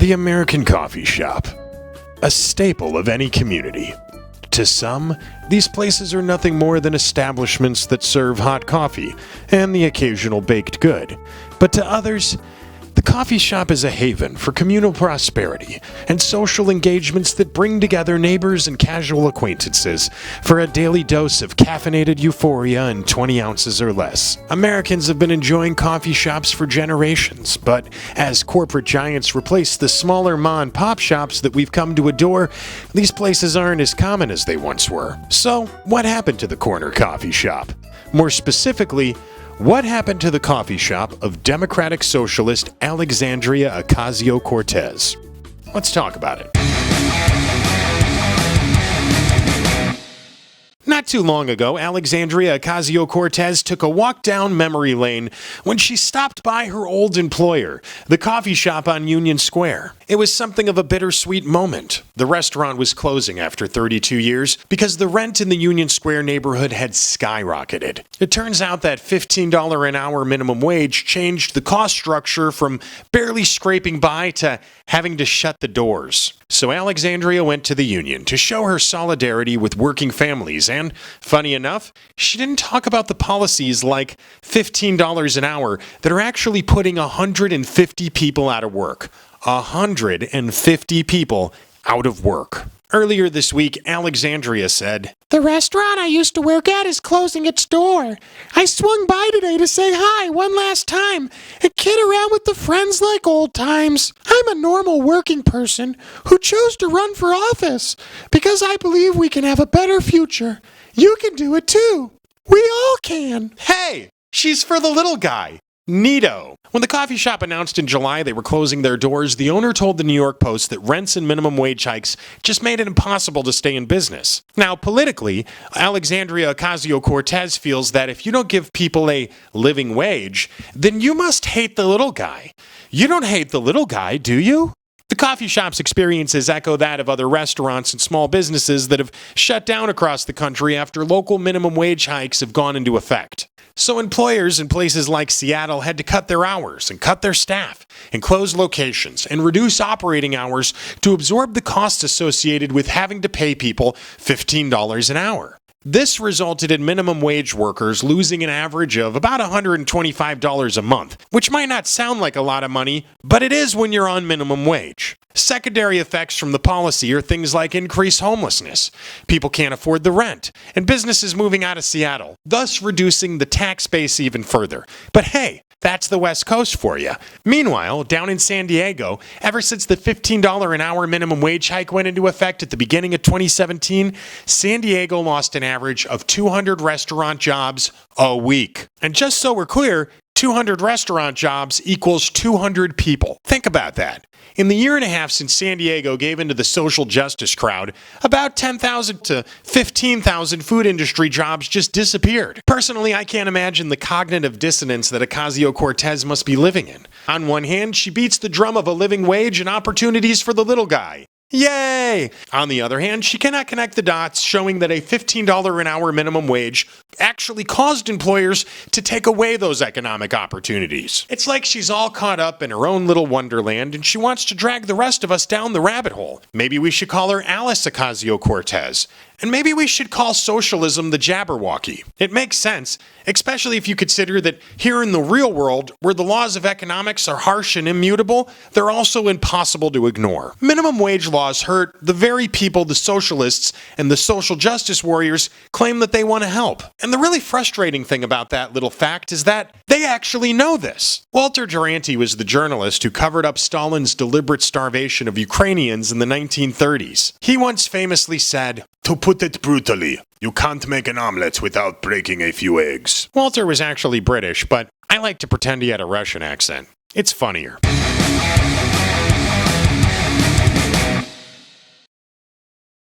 The American coffee shop, a staple of any community. To some, these places are nothing more than establishments that serve hot coffee and the occasional baked good. But to others, the coffee shop is a haven for communal prosperity and social engagements that bring together neighbors and casual acquaintances for a daily dose of caffeinated euphoria in 20 ounces or less. Americans have been enjoying coffee shops for generations, but as corporate giants replace the smaller ma-and-pop shops that we've come to adore, these places aren't as common as they once were. So, what happened to the corner coffee shop? More specifically, what happened to the coffee shop of Democratic Socialist Alexandria Ocasio-Cortez? Let's talk about it. Not too long ago, Alexandria Ocasio-Cortez took a walk down memory lane when she stopped by her old employer, the coffee shop on Union Square. It was something of a bittersweet moment. The restaurant was closing after 32 years because the rent in the Union Square neighborhood had skyrocketed. It turns out that $15 an hour minimum wage changed the cost structure from barely scraping by to having to shut the doors. So Alexandria went to the union to show her solidarity with working families, and, funny enough, she didn't talk about the policies like $15 an hour that are actually putting 150 people out of work. 150 people out of work. Earlier this week, Alexandria said, "The restaurant I used to work at is closing its door. I swung by today to say hi one last time and kid around with the friends like old times. I'm a normal working person who chose to run for office because I believe we can have a better future. You can do it too. We all can." Hey, she's for the little guy. Neato. When the coffee shop announced in July they were closing their doors, the owner told the New York Post that rents and minimum wage hikes just made it impossible to stay in business. Now, politically, Alexandria Ocasio-Cortez feels that if you don't give people a living wage, then you must hate the little guy. You don't hate the little guy, do you? The coffee shop's experiences echo that of other restaurants and small businesses that have shut down across the country after local minimum wage hikes have gone into effect. So employers in places like Seattle had to cut their hours and cut their staff and close locations and reduce operating hours to absorb the costs associated with having to pay people $15 an hour. This resulted in minimum wage workers losing an average of about $125 a month, which might not sound like a lot of money, but it is when you're on minimum wage. Secondary effects from the policy are things like increased homelessness, people can't afford the rent, and businesses moving out of Seattle, thus reducing the tax base even further. But hey, that's the West Coast for you. Meanwhile, down in San Diego, ever since the $15 an hour minimum wage hike went into effect at the beginning of 2017, San Diego lost an average of 200 restaurant jobs a week. And just so we're clear, 200 restaurant jobs equals 200 people. Think about that. In the year and a half since San Diego gave into the social justice crowd, about 10,000 to 15,000 food industry jobs just disappeared. Personally, I can't imagine the cognitive dissonance that Ocasio-Cortez must be living in. On one hand, she beats the drum of a living wage and opportunities for the little guy. Yay! On the other hand, she cannot connect the dots, showing that a $15 an hour minimum wage actually caused employers to take away those economic opportunities. It's like she's all caught up in her own little wonderland and she wants to drag the rest of us down the rabbit hole. Maybe we should call her Alice Ocasio-Cortez. And maybe we should call socialism the Jabberwocky. It makes sense, especially if you consider that here in the real world, where the laws of economics are harsh and immutable, they're also impossible to ignore. Minimum wage laws hurt the very people the socialists and the social justice warriors claim that they want to help. And the really frustrating thing about that little fact is that they actually know this. Walter Duranty was the journalist who covered up Stalin's deliberate starvation of Ukrainians in the 1930s. He once famously said, "To put it brutally, you can't make an omelet without breaking a few eggs." Walter was actually British, but I like to pretend he had a Russian accent. It's funnier.